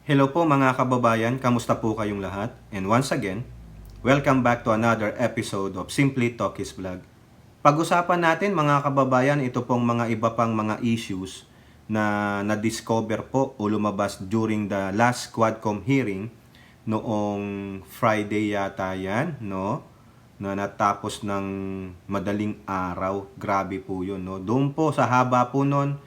Hello po mga kababayan, kamusta po kayong lahat? And once again, welcome back to another episode of Simply Talkies Vlog. Pag-usapan natin mga kababayan, ito pong mga iba pang mga issues na na-discover po o lumabas during the last Quadcom hearing noong Friday yata yan, no? Na natapos ng madaling araw. Grabe po yun, no? Doon po sa haba po nun,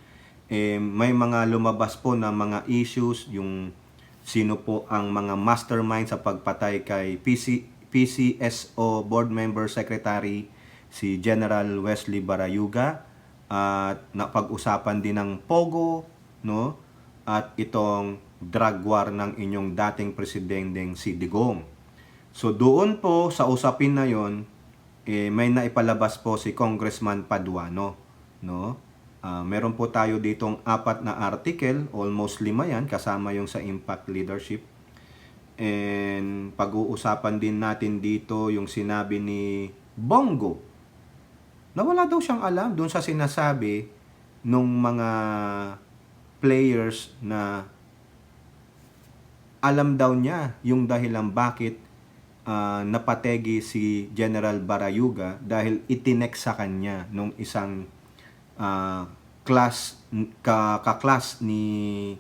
may mga lumabas po na mga issues, yung sino po ang mga mastermind sa pagpatay kay PCSO Board Member Secretary si General Wesley Barayuga, at napag-usapan din ng Pogo, no? At itong drug war ng inyong dating presidenteng si Digong. So doon po sa usapin na yon, may naipalabas po si Congressman Paduano, no? Meron po tayo ditong 4 na article, almost 5 yan, kasama yung sa impact leadership. And pag-uusapan din natin dito yung sinabi ni Bongo, na wala daw siyang alam dun sa sinasabi nung mga players na alam daw niya yung dahilan bakit napategi si General Barayuga dahil itinek sa kanya nung isang ka-class ni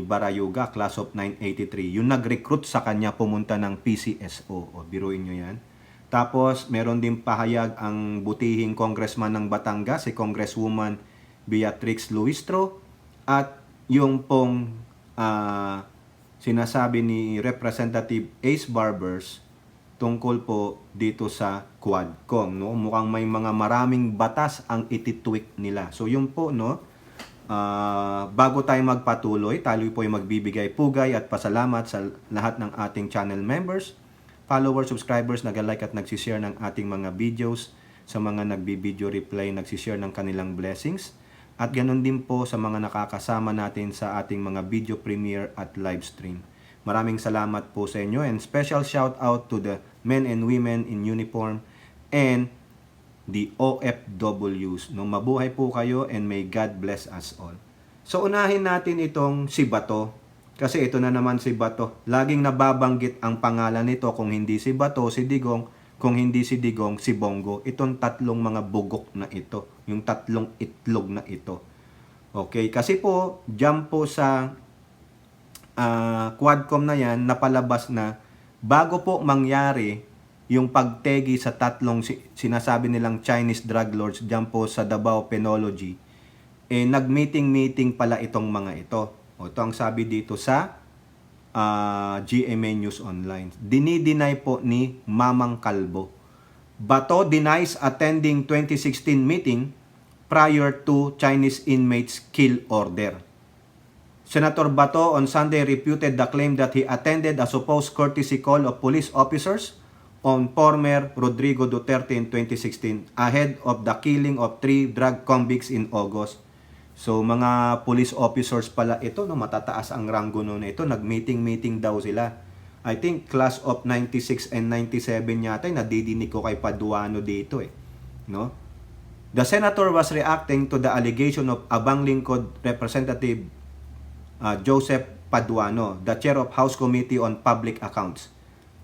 Barayuga, class of 983. Yung nag-recruit sa kanya pumunta ng PCSO. O, biruin nyo yan. Tapos, meron din pahayag ang butihing congressman ng Batangas, si Congresswoman Beatrix Luistro, at yung pong sinasabi ni Representative Ace Barbers tungkol po dito sa Quadcom, no? Mukhang may mga maraming batas ang ititweak nila. So yun po, no? Bago tayo magpatuloy, tayo po ay magbibigay pugay at pasalamat sa lahat ng ating channel members, followers, subscribers, nag-like at nagsishare ng ating mga videos, sa mga nagbi-video reply, nagsishare ng kanilang blessings, at ganun din po sa mga nakakasama natin sa ating mga video premiere at live stream. Maraming salamat po sa inyo, and special shout out to the men and women in uniform and the OFWs. No, mabuhay po kayo and may God bless us all. So unahin natin itong si Bato, kasi ito na naman si Bato. Laging nababanggit ang pangalan nito, kung hindi si Bato, si Digong, kung hindi si Digong, si Bongo. Itong tatlong mga bugok na ito, yung tatlong itlog na ito. Okay, kasi po, dyan po sa Quadcom na yan, napalabas na bago po mangyari yung pagtegi sa tatlong sinasabi nilang Chinese drug lords dyan po sa Davao Penology, nag-meeting pala itong mga ito. O, ito ang sabi dito sa GMA News Online. Dinideny po ni Mamang Kalbo. Bato denies attending 2016 meeting prior to Chinese inmates kill order. Senator Bato on Sunday refuted the claim that he attended a supposed courtesy call of police officers on former Rodrigo Duterte in 2016 ahead of the killing of 3 drug convicts in August. So mga police officers pala ito, no, matataas ang ranggo noon ito, nag-meeting daw sila. I think class of 96 and 97 yata, nadidinig ko kay Paduano dito no? The senator was reacting to the allegation of Abang Lingkod Representative Joseph Paduano, the chair of House Committee on Public Accounts,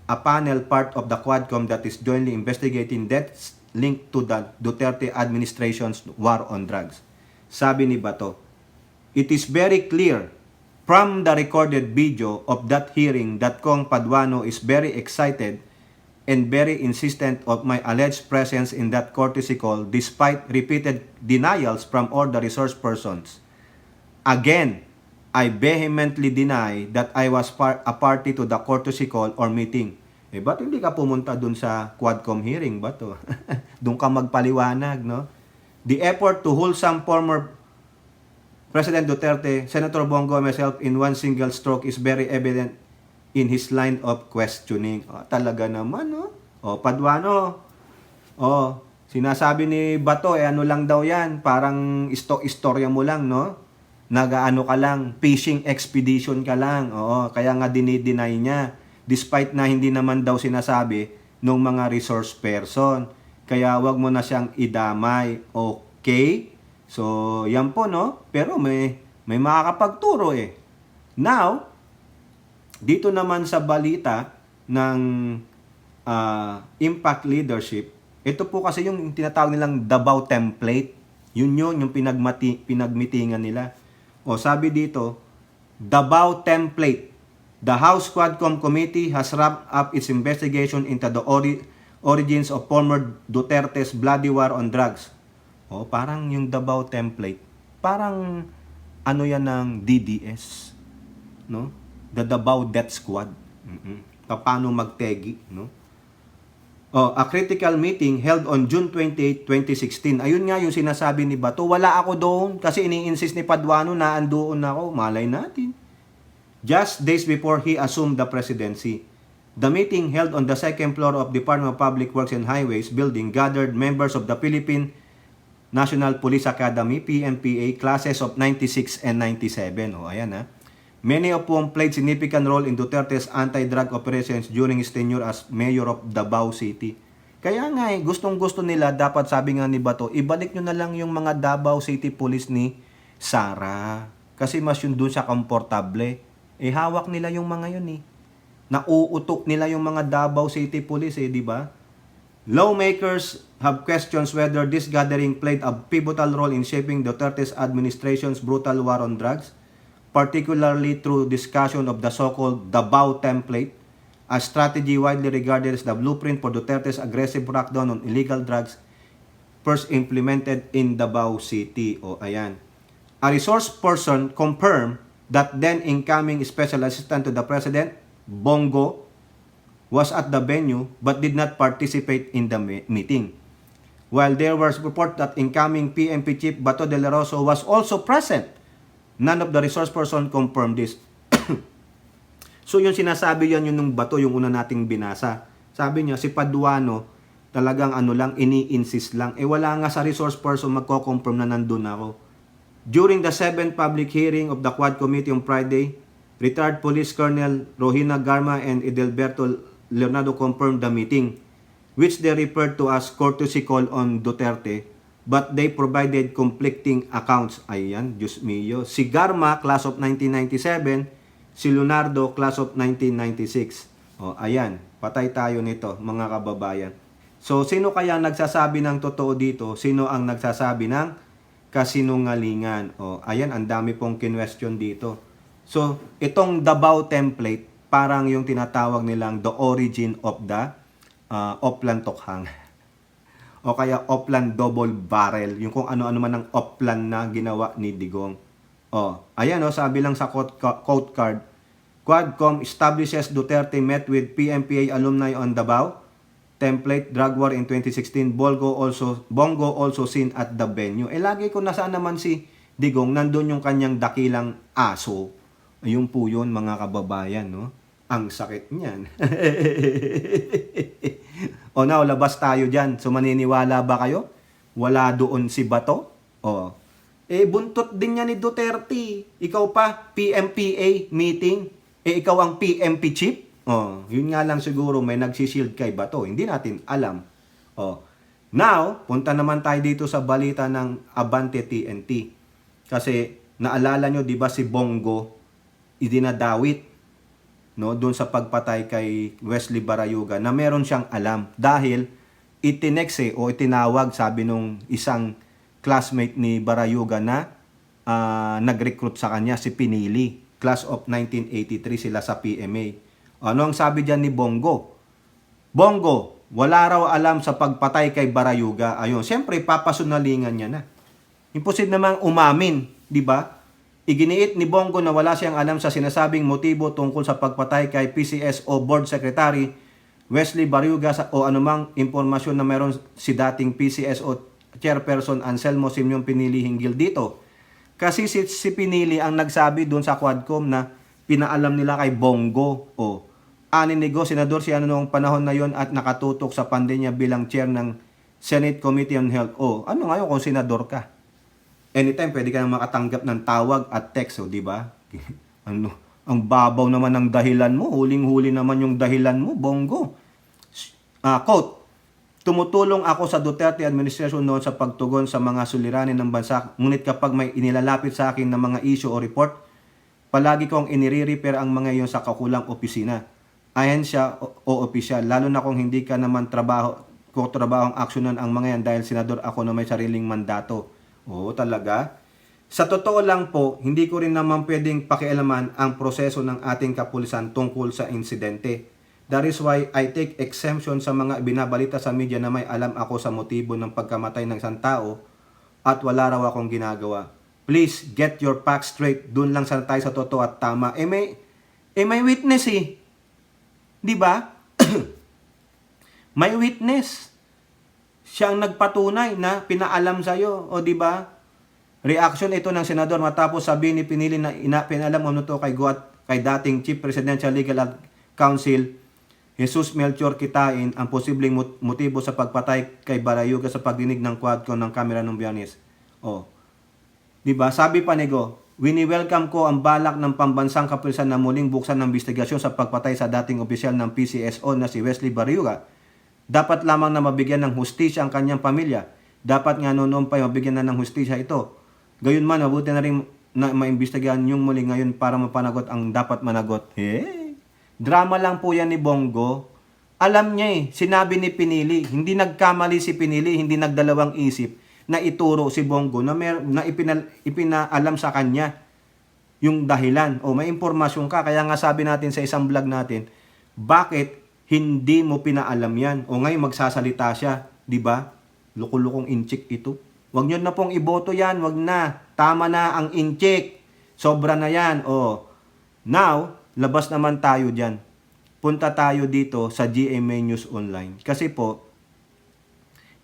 a panel part of the Quadcom that is jointly investigating deaths linked to the Duterte administration's war on drugs. Sabi ni Bato, "It is very clear from the recorded video of that hearing that Kong Paduano is very excited and very insistent of my alleged presence in that courtesy call despite repeated denials from all the resource persons. Again, I vehemently deny that I was a party to the courtesy call or meeting." Ba't hindi ka pumunta dun sa Quadcom hearing, Bato? Dun ka magpaliwanag, no? The effort to wholesome former President Duterte, Senator Bongo, and myself in one single stroke is very evident in his line of questioning. Talaga naman, no? Paduano, sinasabi ni Bato, ano lang daw yan, parang istorya mo lang, no? Nagaano ka lang, fishing expedition ka lang. Kaya nga dinideny niya. Despite na hindi naman daw sinasabi ng mga resource person. Kaya wag mo na siyang idamay. Okay? So, yan po, no? Pero may makakapagturo Now, Dito naman sa balita ng Impact Leadership, ito po kasi yung tinatawag nilang Davao Template. Yun yung pinagmitingan nila. O sabi dito, Davao Template. The House Quadcom Committee has wrapped up its investigation into the origins of former Duterte's bloody war on drugs. O parang yung Davao Template, parang ano yan ng DDS, no? The Davao Death Squad. Paano magtegi, no? A critical meeting held on June 28, 2016. Ayun nga yung sinasabi ni Bato. Wala ako doon kasi ini-insist ni Paduano na andoon ako. Malay natin. Just days before he assumed the presidency. The meeting held on the second floor of Department of Public Works and Highways building gathered members of the Philippine National Police Academy, PNPA, classes of 96 and 97. O, ayan ha. Many of whom played significant role in Duterte's anti-drug operations during his tenure as mayor of Davao City. Kaya nga gustong-gusto nila, dapat sabi nga ni Bato, ibalik nyo na lang yung mga Davao City Police ni Sara. Kasi mas yun doon siya komportable. Hawak nila yung mga yun Nauutok nila yung mga Davao City Police di ba? Lawmakers have questions whether this gathering played a pivotal role in shaping Duterte's administration's brutal war on drugs, particularly through discussion of the so-called Davao Template, a strategy widely regarded as the blueprint for Duterte's aggressive crackdown on illegal drugs first implemented in Davao City. O ayan. A resource person confirmed that then incoming Special Assistant to the President, Bongo, was at the venue but did not participate in the meeting. While there was report that incoming PNP Chief Bato de la Rosa was also present, none of the resource person confirmed this. So yung sinasabi yan, yung Bato, yung una nating binasa. Sabi niya, si Paduano, talagang lang, ini-insist lang. Wala nga sa resource person magko-confirm na nandun ako. During the 7th public hearing of the Quad Committee on Friday, retired Police Colonel Rohina Garma and Edelberto Leonardo confirmed the meeting, which they referred to as courtesy call on Duterte, but they provided conflicting accounts. Ayan, Diyos mio. Si Garma, class of 1997, si Leonardo, class of 1996. O, ayan, patay tayo nito, mga kababayan. So, sino kaya nagsasabi ng totoo dito? Sino ang nagsasabi ng kasinungalingan? O, ayan, ang dami pong kinwestiyon dito. So, itong Davao Template, parang yung tinatawag nilang the origin of the Oplan Tokhang. O kaya Oplan Double Barrel. Yung kung ano-ano man ang Oplan na ginawa ni Digong. O, ayan sabi lang sa quote card, Quadcom establishes Duterte met with PNPA alumni on Davao Template drug war in 2016. Bongo also seen at the venue. Lagi ko nasaan naman si Digong, nandun yung kanyang dakilang aso. Ayun po yun, mga kababayan, no? Ang sakit niyan. O now, labas tayo dyan. So, maniniwala ba kayo? Wala doon si Bato? O, buntot din niya ni Duterte. Ikaw pa, PMPA meeting. Ikaw ang PMP chief? O, yun nga lang siguro may nagsishield kay Bato. Hindi natin alam. O, now, punta naman tayo dito sa balita ng Abante TNT. Kasi, naalala nyo, di ba si Bongo, idinadawit doon sa pagpatay kay Wesley Barayuga na meron siyang alam dahil itinext o itinawag, sabi nung isang classmate ni Barayuga na nag-recruit sa kanya, si Pinili, class of 1983 sila sa PMA. Ano ang sabi diyan ni Bongo? Bongo, wala raw alam sa pagpatay kay Barayuga. Ayun, siyempre papasunalingan niya na. Imposible namang umamin, di ba? Iginiit ni Bongo na wala siyang alam sa sinasabing motibo tungkol sa pagpatay kay PCSO Board Secretary Wesley Barayuga o anumang impormasyon na meron si dating PCSO Chairperson Anselmo Simeon Pinili hinggil dito. Kasi si Pinili ang nagsabi doon sa Quadcom na pinaalam nila kay Bongo. Aninigo, senador siya noong panahon na yon at nakatutok sa pandemya bilang chair ng Senate Committee on Health. Ano ngayon kung senador ka? Anytime pwede ka nang makatanggap ng tawag at text, di ba? Ang babaw naman ng dahilan mo, huling-huli naman yung dahilan mo, Bongo. Quote, tumutulong ako sa Duterte administration noon sa pagtugon sa mga suliranin ng bansa, ngunit kapag may inilalapit sa akin ng mga issue o report, Palagi kong inire-repair ang mga iyon sa kakulang opisina, ahensya o opisyal, lalo na kung hindi ka naman trabahong aksyonan ang mga yan dahil senador ako na may sariling mandato. Oo, talaga? Sa totoo lang po, hindi ko rin naman pwedeng pakialaman ang proseso ng ating kapulisan tungkol sa insidente. That is why I take exemption sa mga binabalita sa media na may alam ako sa motibo ng pagkamatay ng isang tao at wala raw akong ginagawa. Please get your facts straight. Doon lang sana tayo sa totoo at tama. May witness eh. Di ba? May witness. Siyang nagpatunay na pinaalam sa'yo. O di ba? Reaction ito ng senador matapos sabihin ni Pinili na pinalam ano to kay dating Chief Presidential Legal Counsel Jesus Melchor Kitain ang posibleng motibo sa pagpatay kay Barayuga sa pagdinig ng Quadcom ng kamera ng Biyernes. Oh. 'Di ba? Sabi pa ni Go, wini-welcome ko ang balak ng pambansang kapulisan na muling buksan ng investigasyon sa pagpatay sa dating opisyal ng PCSO na si Wesley Barayuga. Dapat lamang na mabigyan ng hustisya ang kanyang pamilya. Dapat nga noon pa mabigyan na ng hustisya ito. Gayunman, mabuti na rin na maimbestigahan yung muli ngayon para mapanagot ang dapat managot. Drama lang po yan ni Bongo. Alam niya sinabi ni Pinili, hindi nagkamali si Pinili, hindi nagdalawang isip na ituro si Bongo na ipinaalam sa kanya yung dahilan. O may impormasyon ka, kaya nga sabi natin sa isang vlog natin, bakit hindi mo pinaalam yan? O ngayon magsasalita siya, di ba? Lukulukong inchik ito. Wag nyo na pong iboto yan, wag na. Tama na ang incheck. Sobra na yan. O, now, labas naman tayo dyan. Punta tayo dito sa GMA News Online. Kasi po,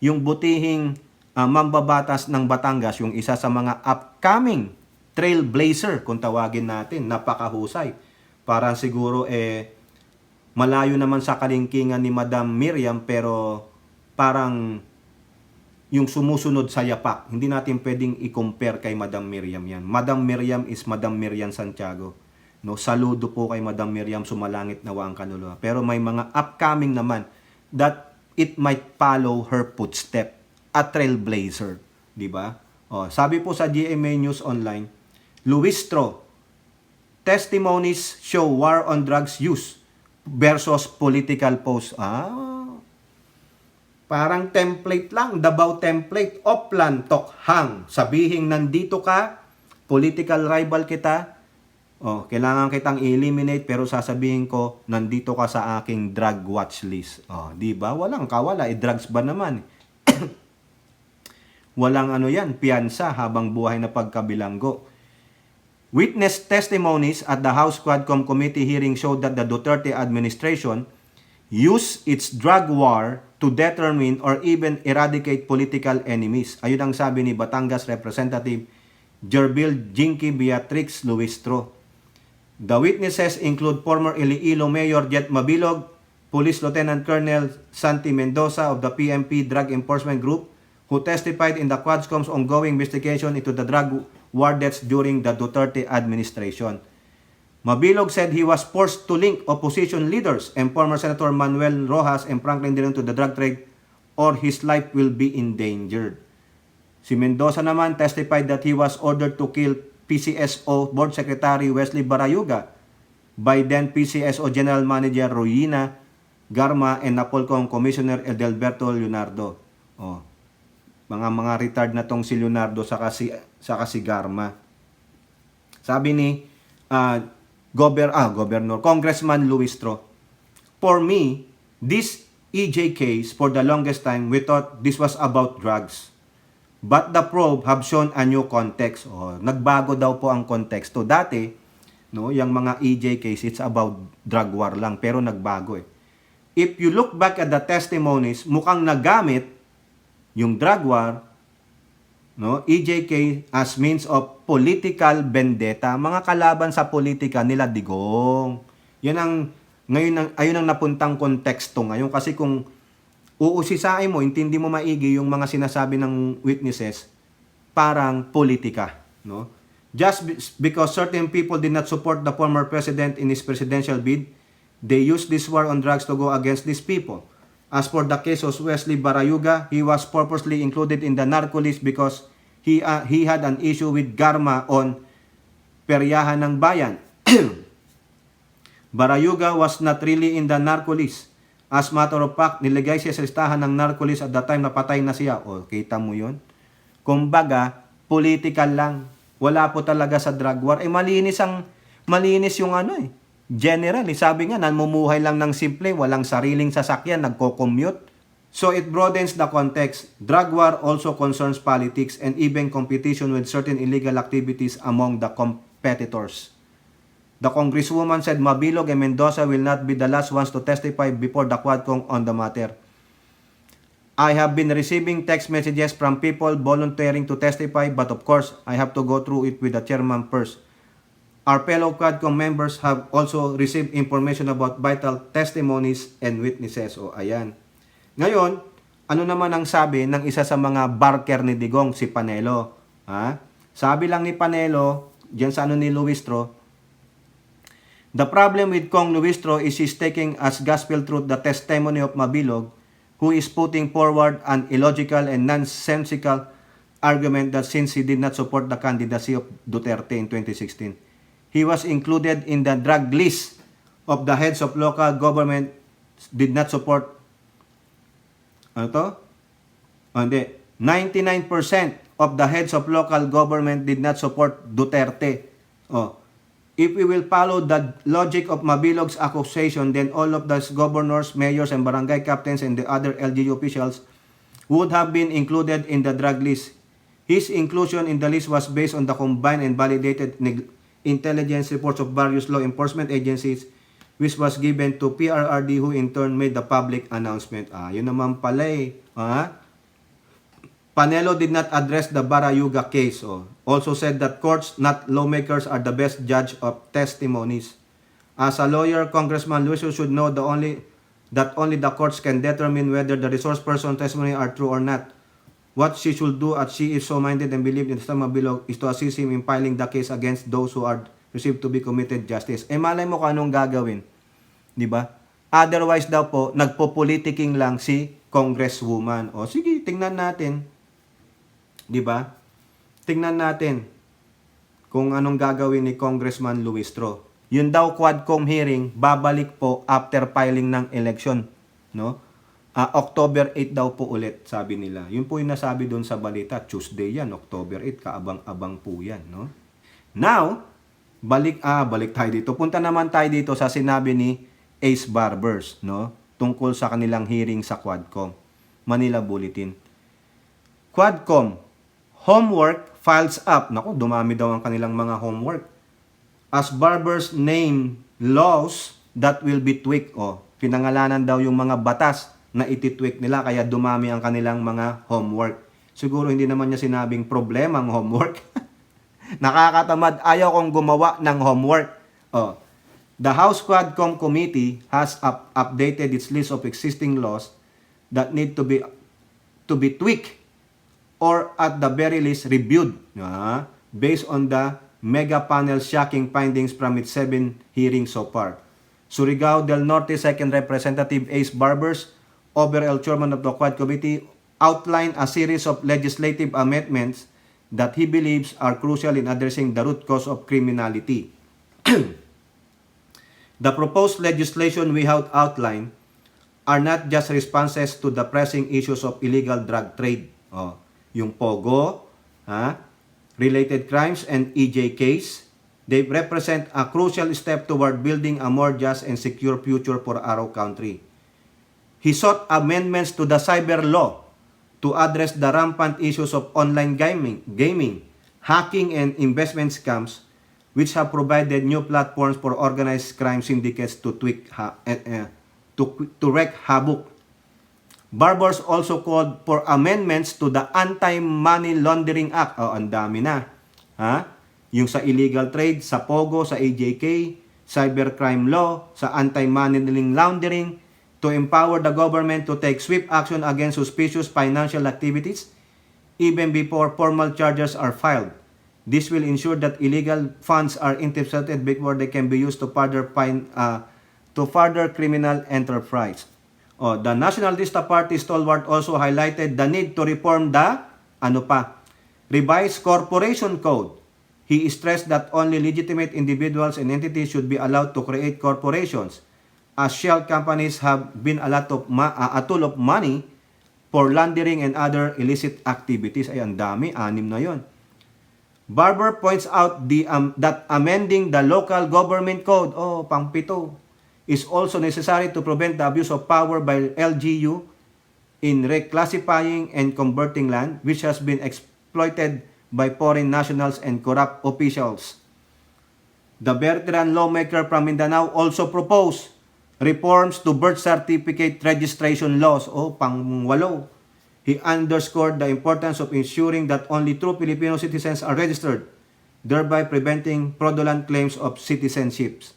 yung butihing mambabatas ng Batangas, yung isa sa mga upcoming trailblazer, kung tawagin natin, napakahusay. Para siguro, malayo naman sa kalingkingan ni Madam Miriam, pero parang yung sumusunod sa yapak. Hindi natin pwedeng i-compare kay Madam Miriam yan. Madam Miriam is Madam Miriam Santiago. No, saludo po kay Madam Miriam, sumalangit nawa ang kanuluha. Pero may mga upcoming naman that it might follow her footstep. A trailblazer, di ba? Oh, sabi po sa GMA News Online, Luistro, testimonies show war on drugs use versus political post. Parang template lang, Davao template, Oplan, Tokhang. Sabihin nandito ka, political rival kita, kailangan kitang eliminate pero sasabihin ko, nandito ka sa aking drug watch list. Di ba? Walang kawala, drugs ba naman? Walang piyansa habang buhay na pagkabilanggo. Witness testimonies at the House Quadcom Committee hearing showed that the Duterte administration use its drug war to determine or even eradicate political enemies. Ayun ang sabi ni Batangas Representative Jerbil Jinky Beatrix Luistro. The witnesses include former Iloilo Mayor Jet Mabilog, Police Lieutenant Colonel Santi Mendoza of the PMP Drug Enforcement Group, who testified in the Quadcom's ongoing investigation into the drug war deaths during the Duterte administration. Mabilog said he was forced to link opposition leaders and former Senator Manuel Rojas and Franklin Drilon to the drug trade or his life will be endangered. Si Mendoza naman testified that he was ordered to kill PCSO Board Secretary Wesley Barayuga by then PCSO General Manager Royina Garma and Napolcom Commissioner Edelberto Leonardo. Mga retard na tong si Leonardo sa si Garma. Sabi ni Governor Congressman Luistro, for me, this EJ case for the longest time we thought this was about drugs. But the probe have shown a new context. Nagbago daw po ang konteksto. Dati, yung mga EJ case, it's about drug war lang, pero nagbago If you look back at the testimonies, mukhang nagamit yung drug war, EJK as means of political vendetta, mga kalaban sa politika nila Digong. Ayun ang napuntang konteksto ngayon kasi kung uusisain mo, intindi mo maigi yung mga sinasabi ng witnesses, parang politika, Just because certain people did not support the former president in his presidential bid, they used this war on drugs to go against these people. As for the case of Wesley Barayuga, he was purposely included in the narco list because he had an issue with Garma on peryahan ng bayan. Barayuga was not really in the narco list. As matter of fact, nilagay siya sa listahan ng narco list at the time na patay na siya. O, kita mo yun? Kumbaga, political lang. Wala po talaga sa drug war. Malinis yung general. Sabi nga, namumuhay lang ng simple, walang sariling sasakyan, nagko-commute. So it broadens the context. Drug war also concerns politics and even competition with certain illegal activities among the competitors. The congresswoman said Mabilog and Mendoza will not be the last ones to testify before the Quadcom on the matter. I have been receiving text messages from people volunteering to testify, but of course, I have to go through it with the chairman first. Our fellow Quadcom members have also received information about vital testimonies and witnesses. O ayan. Ngayon, ano naman ang sabi ng isa sa mga barker ni Digong, si Panelo? Sabi lang ni Panelo, diyan sa ni Luistro, the problem with Kong Luistro is he's taking as gospel truth the testimony of Mabilog, who is putting forward an illogical and nonsensical argument that since he did not support the candidacy of Duterte in 2016, he was included in the drug list of the heads of local government did not support 99% of the heads of local government did not support Duterte. If we will follow the logic of Mabilog's accusation, then all of the governors, mayors, and barangay captains and the other LGU officials would have been included in the drug list. His inclusion in the list was based on the combined and validated intelligence reports of various law enforcement agencies, which was given to PRRD, who in turn made the public announcement. Yun naman pala Panelo did not address the Barayuga case. Also said that courts, not lawmakers, are the best judge of testimonies. As a lawyer, Congressman Lucio should know that only the courts can determine whether the resource person testimony are true or not. What she should do, as she is so minded and believed in the Mabilog, is to assist him in filing the case against those who are received to be committed justice. Malay mo kung anong gagawin. Di ba? Otherwise daw po, nagpo-politicking lang si Congresswoman. Sige, tingnan natin. Di ba? Tingnan natin kung anong gagawin ni Congressman Luistro. Yun daw Quadcom hearing, babalik po after filing ng election. No? October 8 daw po ulit, sabi nila. Yun po yung nasabi doon sa balita. Tuesday yan, October 8, kaabang-abang po yan. No? Now, balik tayo dito. Punta naman tayo dito sa sinabi ni Ace Barbers, no? Tungkol sa kanilang hearing sa Quadcom. Manila Bulletin. Quadcom, homework files up. Naku, dumami daw ang kanilang mga homework. As Barbers name laws that will be tweaked. Pinangalanan daw yung mga batas na ititweak nila, kaya dumami ang kanilang mga homework. Siguro hindi naman niya sinabing problema ang homework. Nakakatamad, ayaw kong gumawa ng homework. The House Quadcom Committee has updated its list of existing laws that need to be tweaked or at the very least reviewed based on the mega panel's shocking findings from its 7 hearings so far. Surigao del Norte 2nd Representative Ace Barbers, overall chairman of the Quad Committee, outlined a series of legislative amendments that he believes are crucial in addressing the root cause of criminality. The proposed legislation we have outlined are not just responses to the pressing issues of illegal drug trade, yung POGO, related crimes, and EJ case. They represent a crucial step toward building a more just and secure future for our country. He sought amendments to the cyber law to address the rampant issues of online gaming, hacking, and investment scams, which have provided new platforms for organized crime syndicates to wreak havoc. Barbers also called for amendments to the Anti-Money Laundering Act. Ang dami na. Yung sa illegal trade, sa POGO, sa AJK, cybercrime law, sa anti-money laundering, to empower the government to take swift action against suspicious financial activities even before formal charges are filed. This will ensure that illegal funds are intercepted before they can be used to further criminal enterprise. The Nationalista Party stalwart also highlighted the need to reform the revised corporation code. He stressed that only legitimate individuals and entities should be allowed to create corporations, as shell companies have been a tool of money for laundering and other illicit activities. Ay, ang dami, 6 na yon. Barber points out that amending the local government code, pang-7, is also necessary to prevent the abuse of power by LGU in reclassifying and converting land which has been exploited by foreign nationals and corrupt officials. The veteran lawmaker from Mindanao also proposed reforms to birth certificate registration laws, pang-8. He underscored the importance of ensuring that only true Filipino citizens are registered, thereby preventing fraudulent claims of citizenships.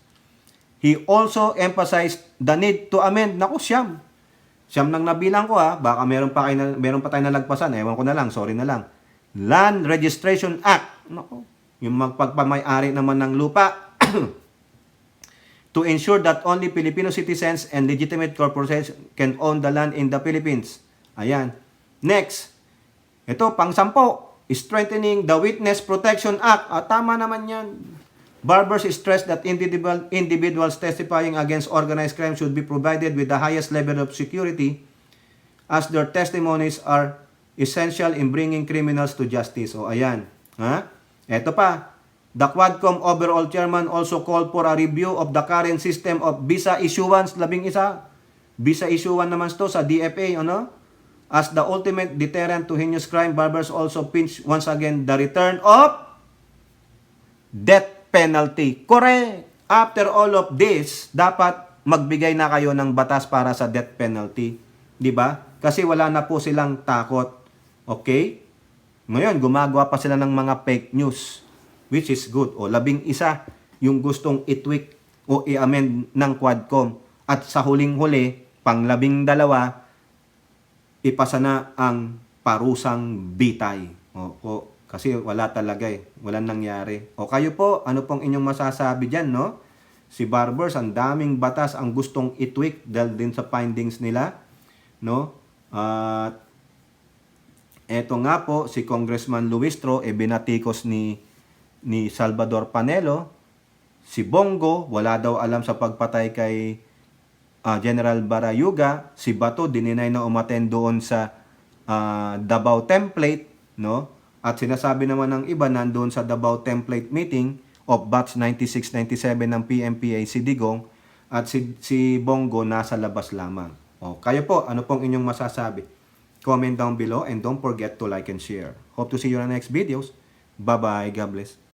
He also emphasized the need to amend, siyam nang nabilang ko baka meron pa tayong nalagpasan, ewan ko na lang, sorry na lang. Land Registration Act, yung magpagpamay-ari naman ng lupa, to ensure that only Filipino citizens and legitimate corporations can own the land in the Philippines. Ayan. Next, ito, pang-10, strengthening the Witness Protection Act. Tama naman yan. Barbers stressed that individuals testifying against organized crime should be provided with the highest level of security as their testimonies are essential in bringing criminals to justice. Ayan. Ito pa. The Quadcom overall chairman also called for a review of the current system of visa issuance. 11. Visa issuance naman ito sa DFA. As the ultimate deterrent to heinous crime, Barbers also pinched once again the return of death penalty. Correct. After all of this, dapat magbigay na kayo ng batas para sa death penalty. 'Di ba? Kasi wala na po silang takot. Okay? Ngayon, gumagawa pa sila ng mga fake news, which is good. 11 yung gustong i-tweak o i-amend ng Quadcom. At sa huling-huli, pang-12, ipasa na ang parusang bitay. Kasi wala talaga walang nangyari. Kayo po, ano pong inyong masasabi dyan, no? Si Barbers, ang daming batas ang gustong i-tweak dahil din sa findings nila, no? At eto nga po, si Congressman Luistro, binatikos ni Salvador Panelo. Si Bongo, wala daw alam sa pagpatay kay General Barayuga. Si Bato, dininay na umattend doon sa Davao Template, no? At sinasabi naman ng iba, nandoon sa Davao Template meeting of batch 96-97 ng PMPA si Digong, at si Bongo nasa labas lamang. Kayo po, ano pong inyong masasabi? Comment down below and don't forget to like and share. Hope to see you in the next videos. Bye-bye. God bless.